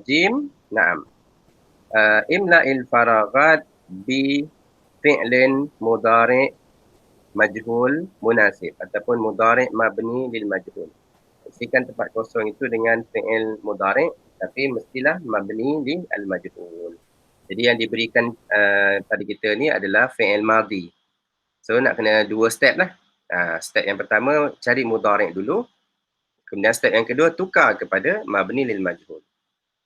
Jim, na'am. Imla'il faraghat bi fi'lin mudhari' majhul munasib ataupun mudhari' mabni lil majhul. Isikan tempat kosong itu dengan fi'il mudhari' tapi mestilah mabni lil majhul. Jadi yang diberikan pada kita ni adalah fi'il madhi. So nak kena dua step lah. Step yang pertama cari mudhari' dulu. Kemudian step yang kedua tukar kepada mabni lil majhul.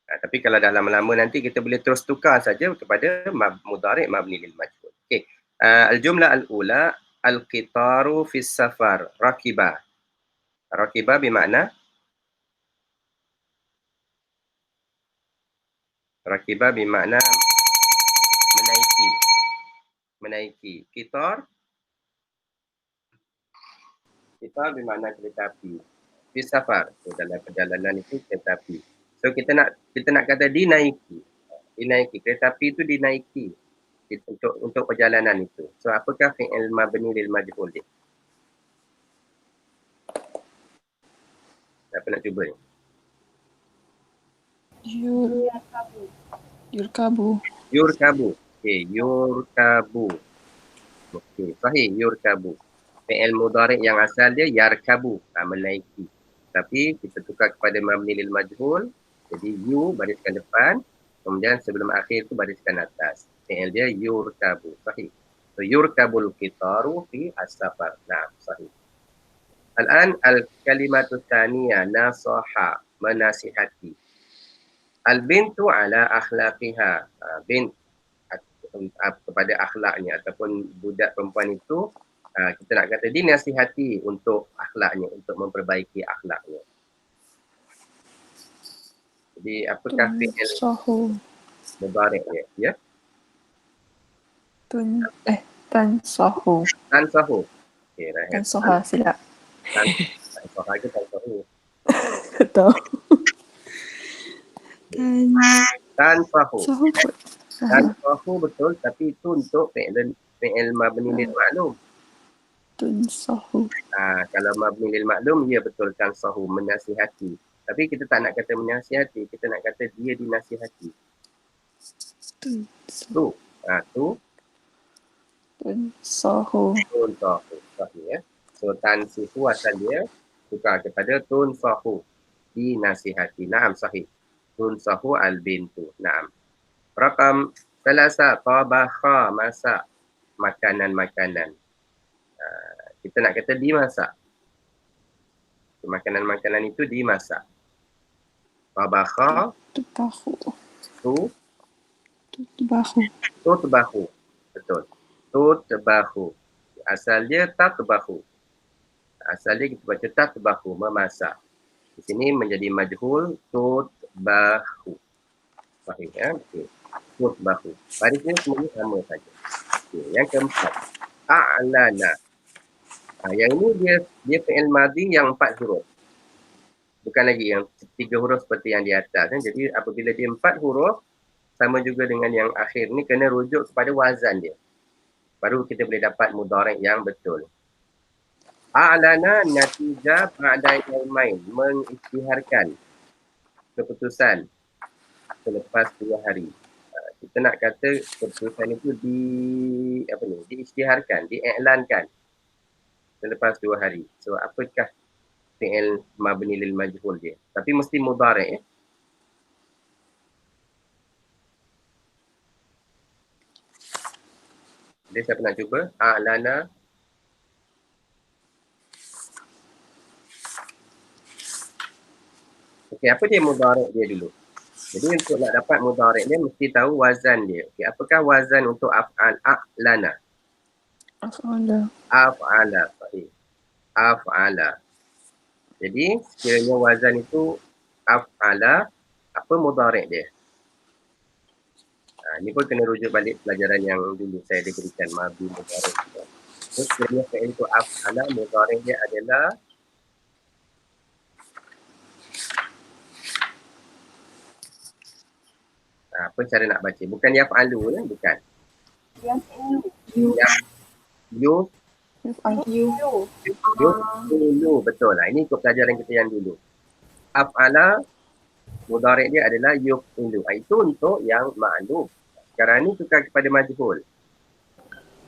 Tapi kalau dah lama-lama nanti kita boleh terus tukar saja kepada mudhari' mabni lil majhul. Okey. Al-jumlah al-ula al-qitaru fis safar rakiba. Rakiba bermakna rakiba bermakna menaiki. Menaiki. Qitar bermakna kereta api. Fis safar, dalam perjalanan itu kereta api. So kita nak kata dinaiki. Dinaiki, kereta api itu dinaiki untuk perjalanan itu. So apakah fi'il mabni lil majhul dia? Siapa nak cuba ni? Yurkabu. Okey, yurkabu. Okey, sahih, yurkabu. Fi'il mudhari' yang asal dia yarkabu, menaiki. Tapi kita tukar kepada mabni lil majhul, jadi yu bariskan depan, kemudian sebelum akhir tu bariskan atas. Fi'il dia yurkabu, sahih. So yurkabul qitaru fi as-safar. Nah, sahih. Al-an al-kalimatu tsaniyah nasaha, menasihati. Al-bintu ala akhlaqiha. Bint kepada akhlaknya ataupun budak perempuan itu kita nak kata dinasihati untuk akhlaknya, untuk memperbaiki akhlaknya. Jadi apakah fi'il mudhari' dia? Ya? Tansahu. Tansahu. Okey, Rahel. Tansaha, silap. Tansaha ke tansahu? Betul. Tansahu. Tansahu. Tansahu betul, tapi itu untuk fi'il mabni lil ma'lum. Tansahu. Kalau mabni lil ma'lum, ya betul tansahu, menasihati. Tapi kita tak nak kata menasihati, kita nak kata dia dinasihati. Tu. Tansahu. Tunsahu. Sahih ya. So tansihu asal dia tukar kepada tunsahu. Dinasihati. Naam, sahih. Tunsahu al-bintu. Naam. Rakam salasa tabakha, masak makanan-makanan. Kita nak kata dimasak. Makanan-makanan itu dimasak. Tabakha. Tutbahu. Betul. Tutbahu. Asal dia tatbahu. Asal dia kita baca tatbahu, memasak. Di sini menjadi majhul tutbahu. Sahih ya. Okey. Tutbahu. Barisnya semuanya sama saja. Okay. Yang keempat, a'lana. Yang ini dia fi'il madhi yang 4 huruf. Bukan lagi yang 3 huruf seperti yang di atas. Jadi apabila dia 4 huruf, sama juga dengan yang akhir ni kena rujuk kepada wazan dia. Baru kita boleh dapat mudhari' yang betul. A'lana natijah ba'da yaumain, mengisytiharkan keputusan selepas 2 hari. Kita nak kata keputusan itu diisytiharkan, diiklankan selepas 2 hari. So apakah fi'il mabni lil majhul dia? Tapi mesti mudhari' ya. Dia siapa nak cuba? A'lana. Okey, apa dia mudhari' dia dulu? Jadi untuk nak dapat mudhari' dia mesti tahu wazan dia. Okey, apakah wazan untuk af'al? A'lana. Af'ala. Sahih. Af'ala. Jadi sekiranya wazan itu af'ala, apa mudhari' dia? Ini pun kena rujuk balik pelajaran yang dulu saya diberikan mabni mudhari'. Terus sekiranya fi'il itu af'ala, mudhari' dia adalah apa cara nak baca? Bukan yaf'alu ya, bukan. Yuf'ulu, betul lah. Ini ikut pelajaran kita yang dulu. Af'ala Mudhari' dia adalah yuf'ilu. Itu untuk yang ma'lum. Sekarang ni tukar kepada majhul.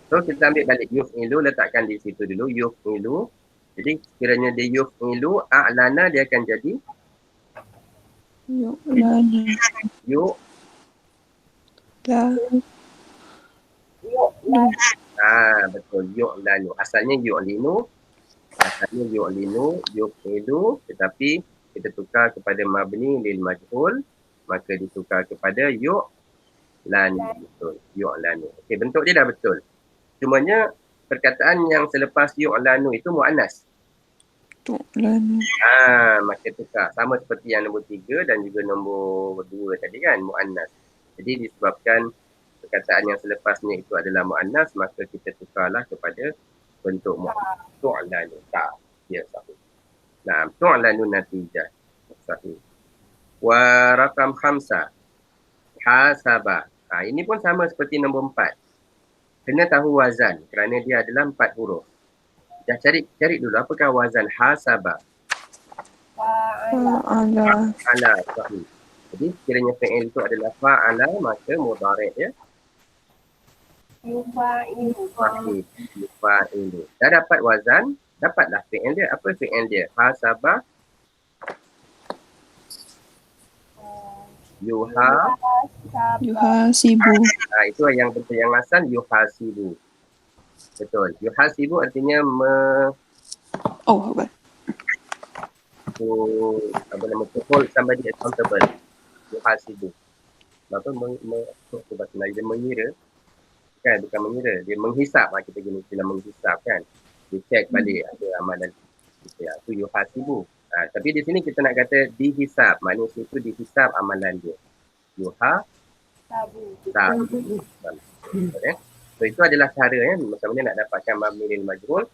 So kita ambil balik yuf'ilu, letakkan di situ dulu yuf'ilu. Jadi sekiranya dia yuf'ilu, a'lana dia akan jadi Yu'lanu. yu. La. Betul, yu'lanu. Asalnya yu'linu, yuf'ilu, tetapi kita tukar kepada mabni lil majhul, maka ditukar kepada yu'lanu. Betul, yu'lanu. Okey, bentuk dia dah betul. Cumanya perkataan yang selepas yu'lanu itu mu'annas. Tu'lanu. Maka tukar. Sama seperti yang nombor 3 dan juga nombor 2 tadi kan, mu'annas. Jadi disebabkan perkataan yang selepasnya itu adalah mu'annas, maka kita tukarlah kepada bentuk mu'annas. Tu'lanu. Tak. Ya, sahih. Nah, tu'lanu natijah. Sahih. Wa rakam 5. Hasaba. Ini pun sama seperti nombor 4. Kena tahu wazan kerana dia adalah 4 huruf. Dah cari dulu apakah wazan hasaba. Fa'ala. Fa'ala, sahih. Jadi sekiranya fi'il itu adalah fa'ala, maka mudhari' ya. Sahih. Yufa'ilu. Dah dapat wazan, dapatlah fi'il dia. Apa fi'il dia? Hasaba. Yuhasibu. Itu yang betul, yang asal yuhasibu. Betul. Yuhasibu artinya Oh, apa? to hold somebody accountable. Yuhasibu. Apa dia mengira, kan, bukan mengira, dia menghisap. Kita guna istilah menghisap kan. Dia check balik ada amalan kita. Itu yuhasibu. Tapi di sini kita nak kata dihisap. Manusia itu dihisap amalan dia. Yuhasibu. So itu adalah cara macam mana nak dapatkan mabni lil majhul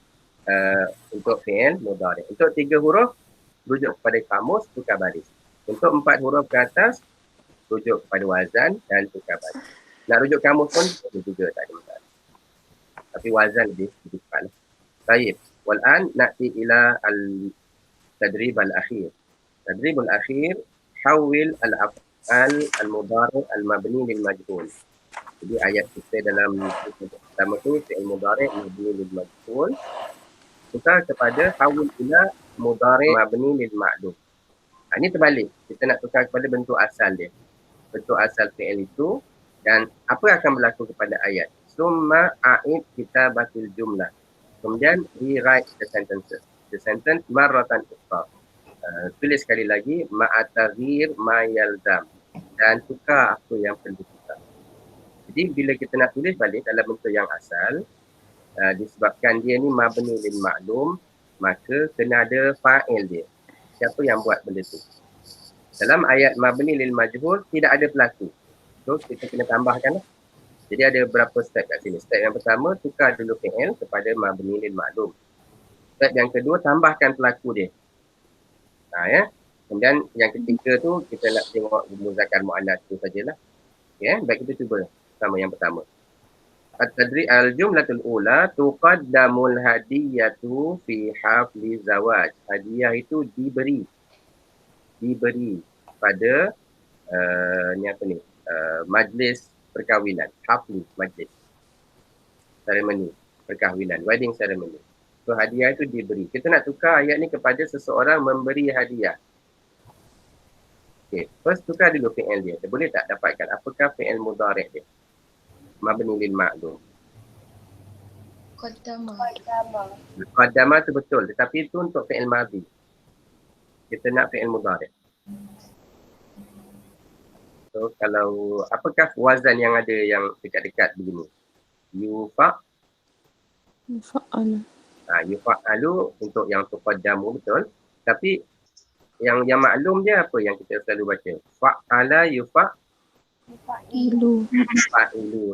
untuk fi'il mudhari'. Untuk 3 huruf rujuk kepada kamus, tukar baris. Untuk 4 huruf ke atas rujuk kepada wazan dan tukar baris. Nak rujuk kamus pun boleh juga, tak ada masalah. Tapi wazan lebih cepat. Baik. Wal'an na'ti ila al-tadrib al-akhir. Tadrib al-akhir hawil al-af'al al-mudhari' al-mabni lil majhul. Jadi ayat kita dalam pertama tu fi'il mudhari' mabni lil majhul, tukar kepada hawil ila mudhari' mabni lil ma'lum. Ini terbalik. Kita nak tukar kepada bentuk asal dia. Bentuk asal fi'il itu dan apa akan berlaku kepada ayat. Summa a'id kitabatil jumlah. Kemudian rewrite the sentences. The sentence marratan ukhra. Tulis sekali lagi ma'atagir ma yalzam. Dan tukar apa yang perlu tukar. Jadi bila kita nak tulis balik dalam bentuk yang asal, disebabkan dia ni mabni lil ma'lum, maka kena ada fa'il dia. Siapa yang buat benda tu? Dalam ayat mabni lil majhul tidak ada pelaku. So kita kena tambahkan lah. Jadi ada berapa step kat sini. Step yang pertama, tukar dulu fi'il kepada mabni lil ma'lum. Step yang kedua, tambahkan pelaku dia. Kemudian yang ketiga tu kita nak tengok muzakkar muannas tu sajalah. Baik, kita cuba sama yang pertama. At-tadri al-jumlatul ula tuqaddamul hadiyatu fi hafli zawaj. Hadiah itu diberi pada majlis perkahwinan. Hafli, majlis ceremony perkahwinan, wedding ceremony. So hadiah itu diberi. Kita nak tukar ayat ni kepada seseorang memberi hadiah. Okay, first tukar dulu fi'il dia. Dia boleh tak dapatkan apakah fi'il mudhari' dia? Mabni lil ma'lum. Qaddama tu betul, tetapi itu untuk fi'il madhi. Kita nak fi'il mudhari'. So kalau apakah wazan yang ada yang dekat-dekat begini? Yufa'alu untuk yang tuqaddamu, betul. Tapi yang maklum dia apa yang kita selalu baca? Fa'ala yufa'ilu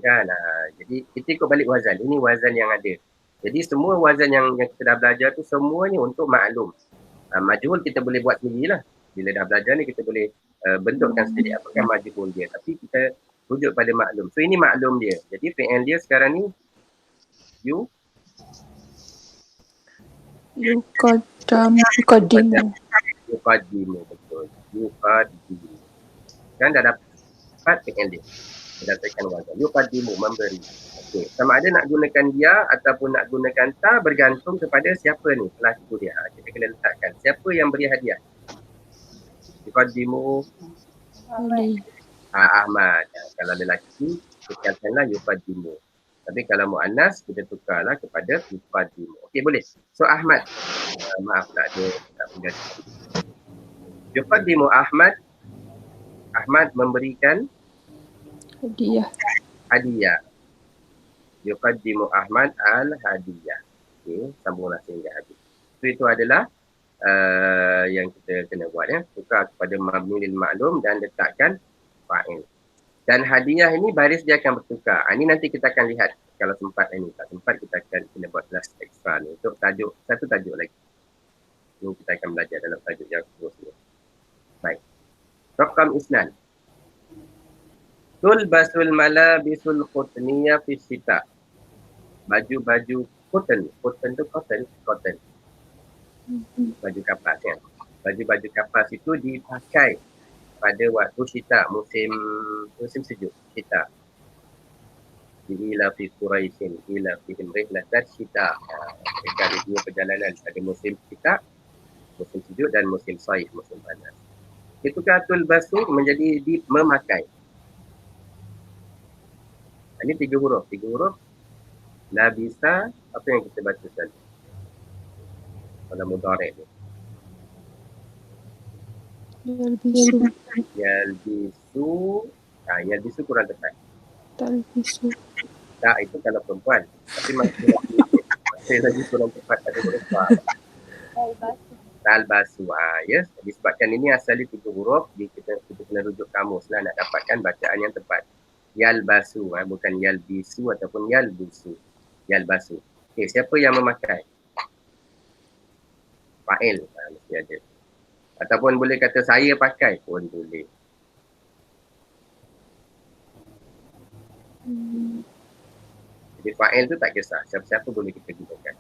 kan. Jadi kita ikut balik wazan. Ini wazan yang ada. Jadi semua wazan yang kita dah belajar tu semuanya untuk maklum. Majhul kita boleh buat sendirilah. Bila dah belajar ni kita boleh bentukkan sendiri apakah majhul dia. Tapi kita rujuk pada maklum. So ini maklum dia. Jadi fi'il dia sekarang ni yuqaddimu, betul. Yuqaddimu. Kan dah dapat fi'il dia berdasarkan wazan. Yuqaddimu, memberi. Okey, sama ada nak gunakan dia ataupun nak gunakan ta bergantung kepada siapa ni pelaku dia. Kita kena letakkan siapa yang beri hadiah. Yuqaddimu Ali. Ahmad. Kalau lelaki kita katakanlah yuqaddimu. Tapi kalau muannas kita tukarlah kepada yuqaddimu. Okey, boleh. So Ahmad, maaf tak ada pengganti. Yuqaddimu Ahmad memberikan hadiah. Yuqaddimu Ahmad al-hadiyah. Okey, sambunglah sehingga habis. So itu adalah yang kita kena buat ya. Tukar kepada mabni lil ma'lum dan letakkan fa'il. Dan hadiah ini baris dia akan bertukar. Ini nanti kita akan lihat kalau sempat ini. Tak sempat kita akan kena buat kelas ekstra ni. Untuk tajuk, satu tajuk lagi. Ini kita akan belajar dalam tajuk yang seterusnya. Baik. Raqam isnan. Tulbasul malabisul qutniyah fi syita. Baju-baju cotton. Cotton tu cotton. Baju kapas kan. Baju-baju kapas itu dipakai pada waktu syita, musim sejuk, syita. Ila fi Quraisyin, ila fi rihlatan syita. Mereka ada dua perjalanan, ada musim syita, musim sejuk dan musim saif, musim panas. Itu katul basu menjadi memakai. Ini tiga huruf. Labisa, apa yang kita baca tadi? Pada mudhari' ni. Yalbisu kurang tepat. Talbisu. Tak, itu kalau perempuan. Tapi masih lagi kurang tepat pada perempuan. Talbasu. Yes. Disebabkan ini asalnya tiga huruf, kita kena rujuk kamus lah nak dapatkan bacaan yang tepat. Yalbasu, bukan yalbisu ataupun yalbusu. Yalbasu. Okey, siapa yang memakai? Fa'il. Mesti ada. Ataupun boleh kata saya pakai pun boleh. Jadi fa'il tu tak kisah. Siapa-siapa boleh kita gunakan.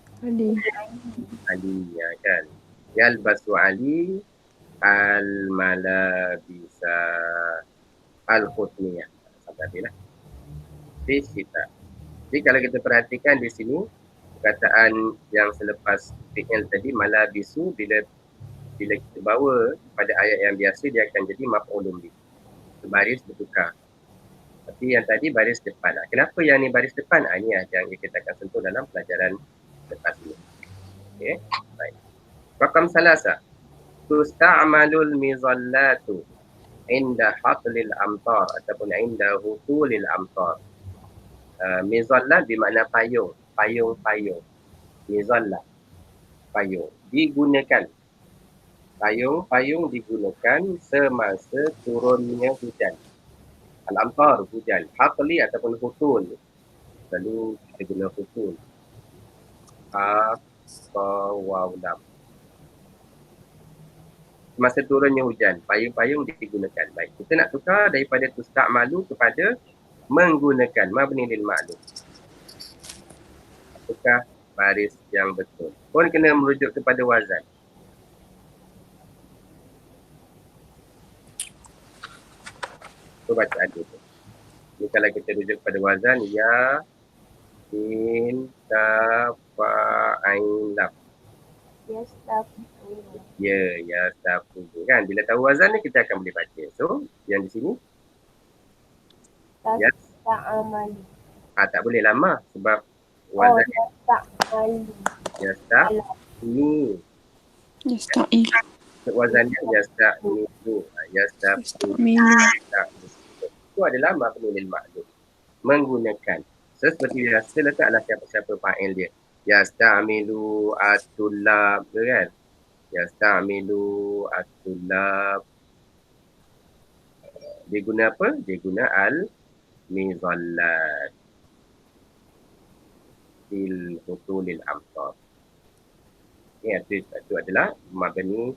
Ali ya kan. Yalbasu Ali al-malabisa al-qutniyah. Sampai lah. Di syita. Jadi kalau kita perhatikan di sini perkataan yang selepas fi'il tadi malabisu bila kita bawa pada ayat yang biasa dia akan jadi maf'ulun bih. Baris bertukar. Tapi yang tadi baris depan. Kenapa yang ni baris depan? Ini yang kita akan sentuh dalam pelajaran lepas ini. Okey, baik. Raqam salasa. Tusta'malul mizallatu inda hatlil amtar ataupun inda hutulil amtar. Mizallah bermakna payung. Payung. Mizallah. Payung. Digunakan. Payung digunakan semasa turunnya hujan. Al-amtar, hujan. Hatli ataupun hutul. Lalu kita guna hutul. Waw-lam. Semasa turunnya hujan, payung-payung digunakan. Baik, kita nak tukar daripada tusta'malu kepada menggunakan mabni lil ma'lum. Apakah baris yang betul? Pun kena merujuk kepada wazan. Tu bacaan tu. Ini kalau kita rujuk pada wazan, ya, in, ta, fa, ain, lam. Ya, ta, fu. Kan? Bila tahu wazan ni kita akan boleh baca. So, yang di sini. Ya. Tak boleh lama sebab wazan. Yasta'ini. Wazannya yasta'milu. Itu adalah mabni lil ma'lum. Menggunakan. So, seperti biasa letaklah siapa-siapa fa'il dia. Yasta'milu at-tullab, kan? Yasta'milu at-tullab. Dia guna apa? Dia guna al-mizallat. Fil hutulil amtar. Itu adalah mabni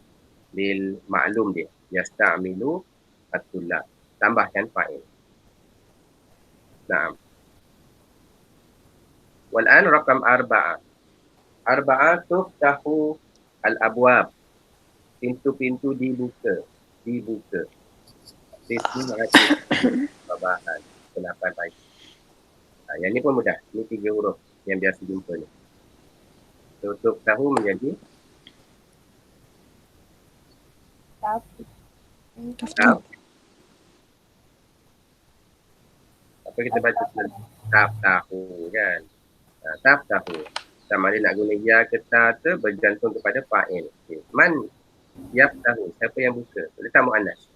lil ma'lum dia. Yasta'milu at-tullab. Tambahkan fa'il. Naam. Wal'an raqam arba'ah. Arba'ah tuftahu al-abwab. Pintu-pintu dibuka. Sabahan. Kenapan baik. Yang ni pun mudah. Ni 3 huruf yang biasa jumpa ni. Tutup tahu menjadi Taftah. apa kita baca taf tahu kan. Taf tahu. Sama ada nak guna ya ke ta tu bergantung kepada fa'il. Okay. Man yaf tahu. Siapa yang buka? Letak mu'annas.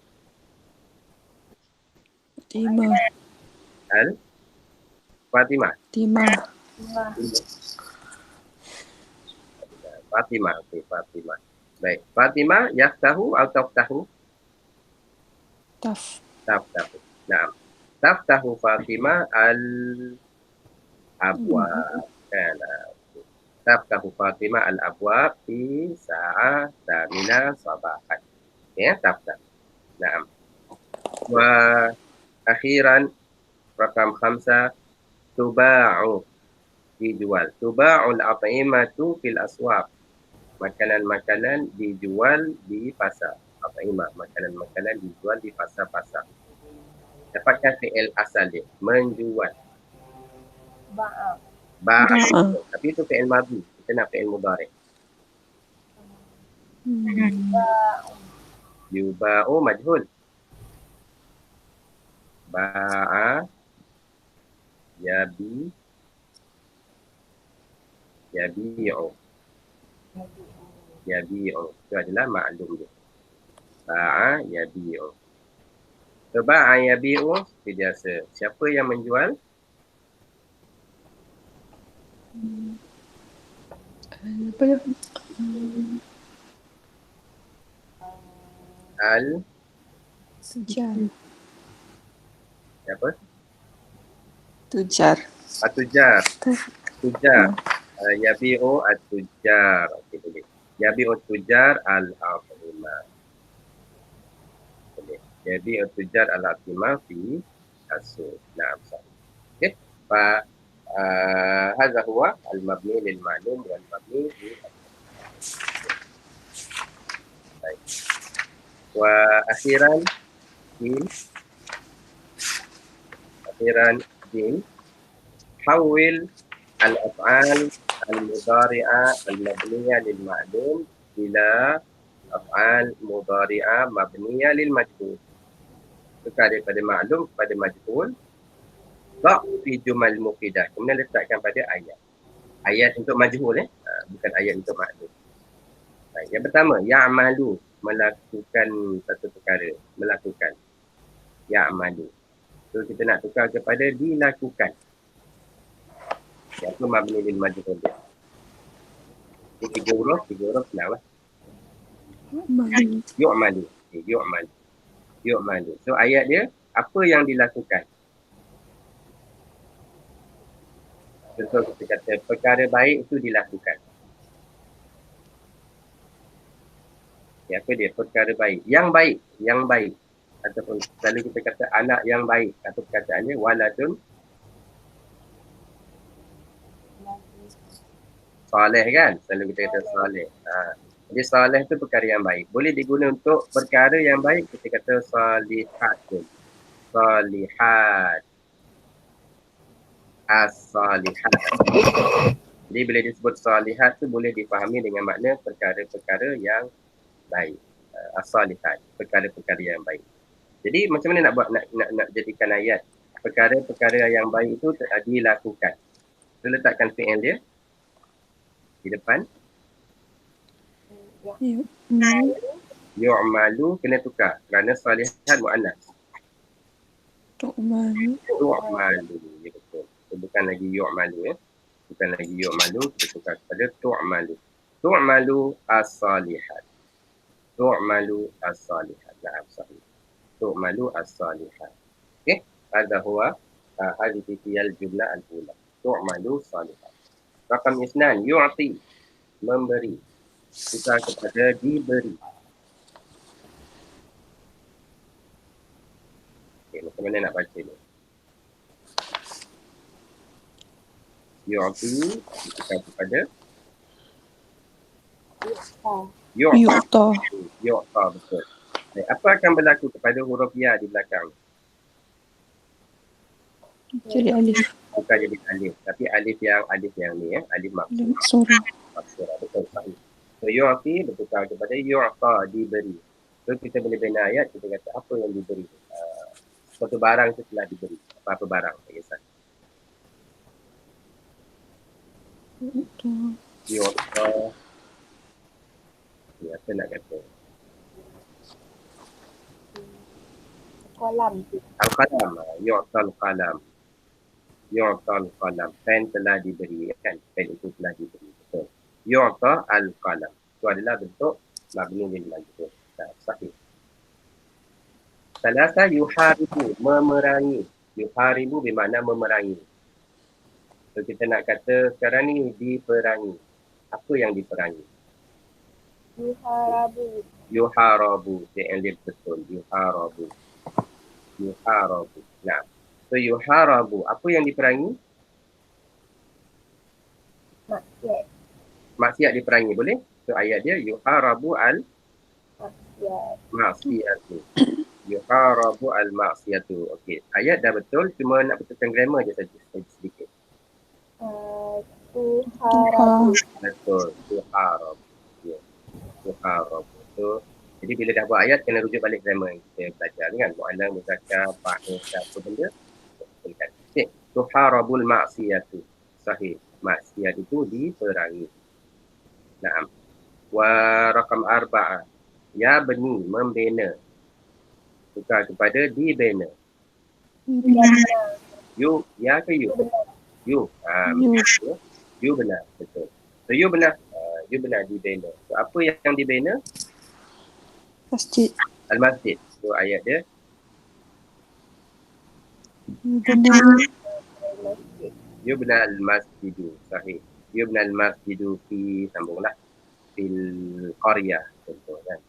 Fatimah. Fatimah. Fatimah. Okey, Fatimah. Baik. Fatimah yaf tahu atau taf tahu? Taf. Taf tahu. Naam. Taf tahu Fatimah al-abwab. Kan. Taftahu Fatimah al-abwab fi sa'ah thamina sabahan. Ya, taftah. Naam. Wa akhiran rakam 5 tuba'u dijual. Tuba'ul at'imatu fil aswaq. Makanan-makanan dijual di pasar. At'imah, makanan-makanan dijual di pasar-pasar. Dapatkan fi'il asal dia, menjual. Ba'a. Tapi itu fi'il madhi. Kita nak fi'il mudhari'. Yuba'u majhul. Ba'a yabi'u. Yabi'u. Itu adalah maklum dia. Ba'a yabi'u. So, ba'a yabi'u seperti biasa. Siapa yang menjual? Apa dia? Tujar. Siapa? Tujar. Tujar. Yabi'u at-tujar. Okey, boleh. Yabi'u at-tujar al-at'imah. Boleh. Yabi'u at-tujar al-at'imah fi as-suq. Naam. Okey. هذا هو المبني للمعلوم والمبني طيب. وأخيرا دين حول الأفعال المضارعة المبنية للمعلوم إلى أفعال مضارعة مبنية للمجهول. Tukar daripada maklum kepada majhul. Fi jumal mufidah. Kemudian letakkan pada ayat. Ayat untuk majhul bukan ayat untuk maklum. Baik, yang pertama, ya'malu, melakukan satu perkara, melakukan. Ya'malu. So kita nak tukar kepada dilakukan. Iaitu mabni lil majhul dia. Ini 3 huruf senang lah. Yu'malu. Yu'malu. So ayat dia, apa yang dilakukan? Contoh kita kata perkara baik itu dilakukan. Ya, apa dia? Perkara baik. Yang baik. Ataupun selalu kita kata anak yang baik. Atau perkataannya waladun saleh kan? Selalu kita kata saleh. Jadi saleh itu perkara yang baik. Boleh diguna untuk perkara yang baik. Kita kata salihatun. Salihat. As-salihat. Jadi bila disebut salihat tu boleh dipahami dengan makna perkara-perkara yang baik. As-salihat, perkara-perkara yang baik. Jadi macam mana nak jadikan ayat perkara-perkara yang baik itu dilakukan. Kita letakkan fi'il dia di depan. Yu'malu kena tukar kerana salihat mu'annas. Tu'malu. Ya betul. Bukan lagi yu'malu Bukan lagi yu'malu, kita tukar kepada tu'malu. Tu'malu as-salihat. Tu'malu as-salihat. Na'am sahih. Tu'malu as-salihat. Okey, hadha huwa hadhihi hiyal jumlah al-ula. Tu'malu salihat. Rakam isnan, yu'ti, memberi. Tukar kepada diberi. Okey, macam mana nak baca ni? Yu'ti tukar kepada Yu'ta, betul. Apa akan berlaku kepada huruf ya di belakang? Jadi alif. Bukan jadi alif, tapi alif yang ni alif maksud. Surah. Maksud betul sahih. So yu'ti bertukar kepada yu'ta, diberi. So kita boleh bina ayat, kita kata apa yang diberi. Suatu barang itu telah diberi. Apa-apa barang, tak kisah. Yu'ta, apa nak kata? Kolam. Al-qalam, yu'ta al-qalam. Yu'ta al-qalam. Pen telah diberi, kan? Pen itu telah diberi. Betul. Yu'ta al-qalam. Itu adalah bentuk mabni lil majhul. Sahih. Salasa yuharibu, memerangi. Yuharibu bermakna memerangi. So kita nak kata sekarang ni diperangi. Apa yang diperangi? Yuharabu. Yuharabu. Fi'il betul. Yuharabu. Yuharabu. Nah. So yuharabu. Apa yang diperangi? Maksiat. Maksiat diperangi. Boleh? So ayat dia yuharabu Maksiat. al-maksiyatu. Yuharabu al-maksiyatu. Okey. Ayat dah betul. Cuma nak betulkan grammar je saja. Sedikit. Tuharabu. Betul. Tuharabu. Ya. Tuharabu. So, jadi bila dah buat ayat, kena rujuk balik grammar yang kita belajar ni kan. Mu'alam, muzakkar, fa'il, apa benda. Okey. Tuharabul maksiyatu. Sahih. Maksiat itu diperangi. Naam. Wa rakam arba'ah. Ya beni, membina. Tukar kepada dibina. You, ya ke you? You. You benar. Betul. So you benar. You benar dibina. So apa yang dibina? Masjid. Al-masjid. So ayat dia. Benar. You benar al-masjidu. Sahih. You benar al-masjidu fi, sambunglah. Fil qaryah. Contoh kan.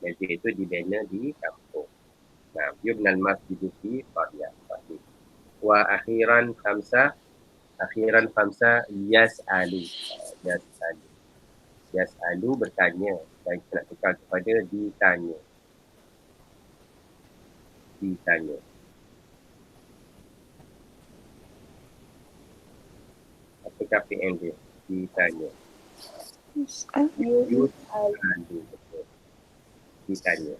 Masjid itu dibina di kampung. Nah, you benar al-masjidu fi qaryah. Sahih. Wa akhiran khamsah. Akhiran khamsah yas'alu. Yas'alu. Yas'alu bertanya. Dan kita nak tukar kepada ditanya. Ditanya. Apakah PN dia? Ditanya. Yus'alu. Betul. Ditanya.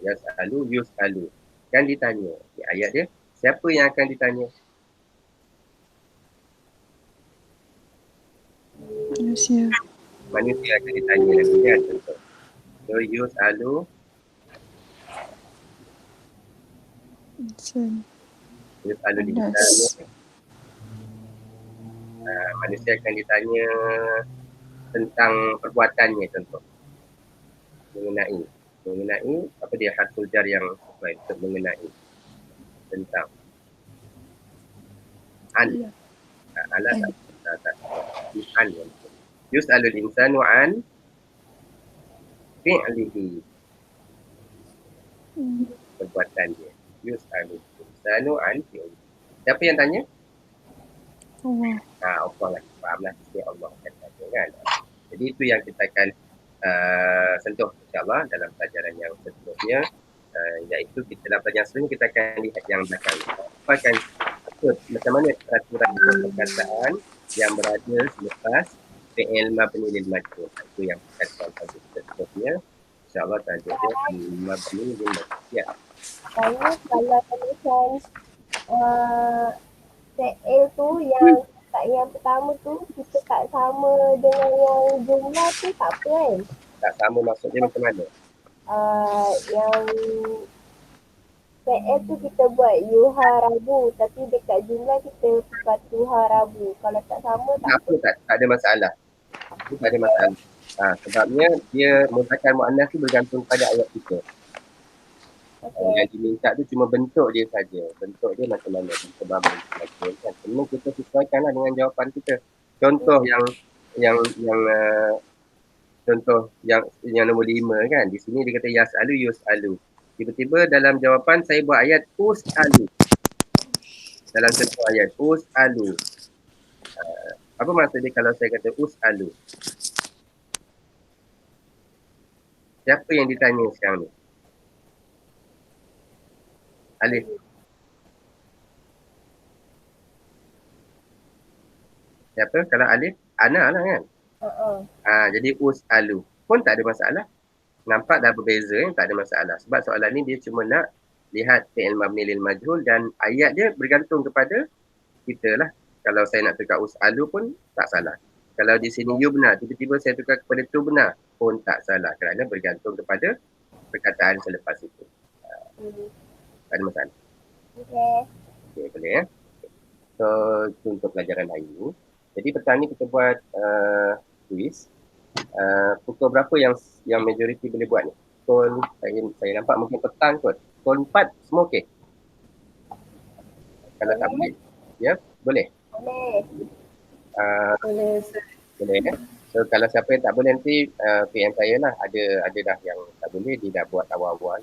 Yas'alu, yus'alu. Kan ditanya. Okay, ayat dia. Siapa yang akan ditanya? Manusia. Manusia akan ditanya lagi kan? Contoh. So, yus'alu. Insan. Yus'alu ditanya. Manusia akan ditanya tentang perbuatannya, contoh. Mengenai apa dia harful jar yang sesuai untuk mengenai tentang an. Ala tak. An. Yus'alul insanu an fi'lihi. Perbuatan dia. Yus'alul insanu an fi'lihi. Siapa yang tanya? Allah. Allah lah. Fahamlah. Allah akan tanya kan. Jadi itu yang kita akan sentuh insyaAllah dalam pelajaran yang seterusnya. Iaitu kita dalam pelajaran seterusnya kita akan lihat yang belakang. Apa akan macam mana peraturan perkataan yang berada selepas fi'il mabni lil majhul. Itu yang kita akan pada seterusnya. InsyaAllah tajuk dia mabni lil majhul. Ya. Kalau tulisan fi'il tu yang pertama tu kita tak sama dengan yang jumlah tu tak apa kan? Tak sama maksudnya macam mana? Yang fi'il tu kita buat yuharabu tapi dekat jumlah kita tukar tuharabu. Kalau tak sama tak apa. Tak ada masalah. Itu tak ada masalah. Sebabnya dia muzakkar muannas tu bergantung pada ayat kita. Yang diminta tu cuma bentuk dia saja. Bentuk dia macam mana? Sebab kan. Semua kita sesuaikanlah dengan jawapan kita. Contoh contoh yang nombor 5 kan. Di sini dia kata yas'alu yus'alu. Tiba-tiba dalam jawapan saya buat ayat us'alu. Dalam contoh ayat us'alu. Apa maksud dia kalau saya kata us'alu? Siapa yang ditanya sekarang ni? Alif. Siapa? Kalau alif, ana lah kan. Jadi us'alu pun tak ada masalah. Nampak dah berbeza, tak ada masalah. Sebab soalan ni dia cuma nak lihat fi'il mabni lil majhul dan ayat dia bergantung kepada kita lah. Kalau saya nak tukar us'alu pun tak salah. Kalau di sini you benar, tiba-tiba saya tukar kepada tu benar pun tak salah kerana bergantung kepada perkataan selepas itu. Tak ada masalah. Okay, boleh ya. So, itu untuk pelajaran hari ini. Jadi petang ni kita buat quiz. Pukul berapa yang majoriti boleh buat ni? Pukul, saya nampak mungkin petang kot. Pukul 4 semua okey? Kalau tak boleh, ya boleh? Boleh. Boleh ya? So kalau siapa yang tak boleh nanti PM saya lah. Ada dah yang tak boleh, dia dah buat awal-awal.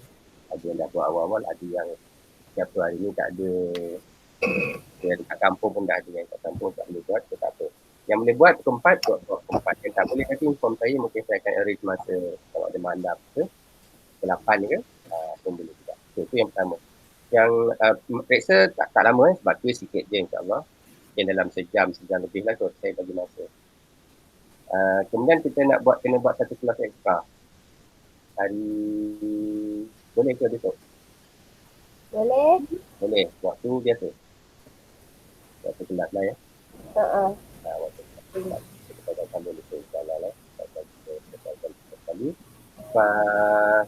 Ada yang dah buat awal-awal, ada yang siapa hari ni tak ada. Yang kat kampung pun dah ada, yang kat kampung tak boleh buat, so tak apa. Yang boleh buat pukul 4, buat pukul 4. Yang tak boleh nanti inform saya, mungkin saya akan arrange masa kalau ada malam ke, pukul 8 ke, pun boleh juga. So, itu yang pertama. Yang periksa tak lama sebab tu sikit je insyaAllah. Mungkin dalam sejam lebih lah kot saya bagi masa. Kemudian kita kena buat satu kelas ekstra. Hari boleh ke besok? Boleh. Waktu biasa. Waktu kelas lah ya. Waktu kelas. Kita akan sambung besok insyaAllah lah. Kita akan sekali.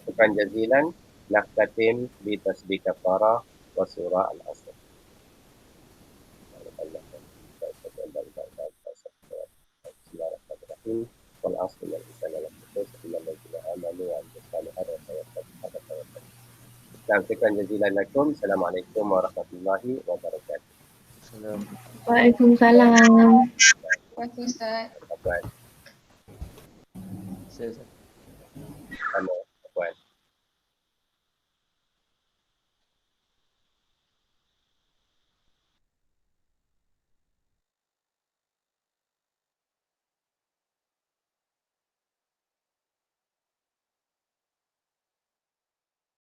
Syukran jazilan. Naktatim bi tasbih kafarah wa surah al-asr. والعصر والإنسان لم يكن إلا الذين آمنوا وعملوا الصالحات وتواصوا. Syukran jazilan lakum. Assalamualaikum warahmatullahi wabarakatuh. Waalaikumsalam. Ustaz. Apa? Sama.